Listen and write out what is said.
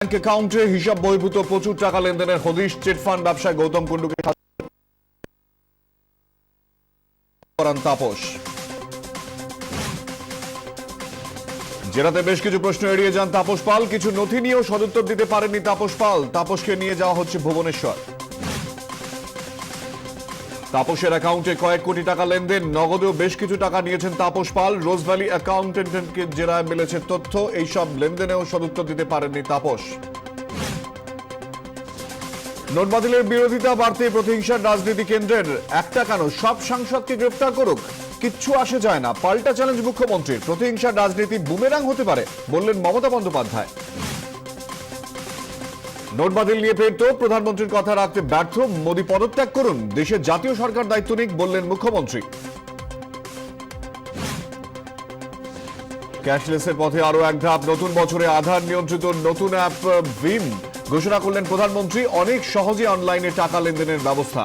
Bank অ্যাকাউন্টে হিসাব বহির্ভূত প্রচুর টাকা লেনদেনের হদিশ চিটফান্ড ব্যবসায়ী গৌতম কুণ্ডুকে করান তাপস। জেরাতে বেশ কিছু প্রশ্ন এড়িয়ে যান তাপস পাল। কিছু নথি নিয়েও সদুত্তর দিতে পারেননি তাপস পাল। তাপসকে নিয়ে যাওয়া হচ্ছে ভুবনেশ্বর। তাপসের অ্যাকাউন্টে কয়েক কোটি টাকা লেনদেন, নগদেও বেশ কিছু টাকা নিয়েছেন তাপস পাল। রোজভ্যালি অ্যাকাউন্টেন্টকে জেরায় মিলেছে তথ্য, এইসব লেনদেনেও সদুত্তর দিতে পারেননি তাপস। নোট বাতিলের বিরোধিতা বাড়তে প্রতিহিংসার রাজনীতি কেন্দ্রের। একটা কেন, সব সাংসদকে গ্রেফতার করুক, কিচ্ছু আসে যায় না, পাল্টা চ্যালেঞ্জ মুখ্যমন্ত্রীর। প্রতিহিংসার রাজনীতি বুমেরাং হতে পারে বললেন মমতা বন্দ্যোপাধ্যায়। নোট বাতিল নিয়ে ফের তো প্রধানমন্ত্রীর কথা রাখতে ব্যর্থ মোদী, পদত্যাগ করুন, দেশের জাতীয় সরকার দায়িত্ব নিক বললেন মুখ্যমন্ত্রী। ক্যাশলেসের পথে আরো এক ধাপ, নতুন বছরে আধার নিয়ন্ত্রিত নতুন অ্যাপ ভিম ঘোষণা করলেন প্রধানমন্ত্রী। অনেক সহজে অনলাইনে টাকা লেনদেনের ব্যবস্থা।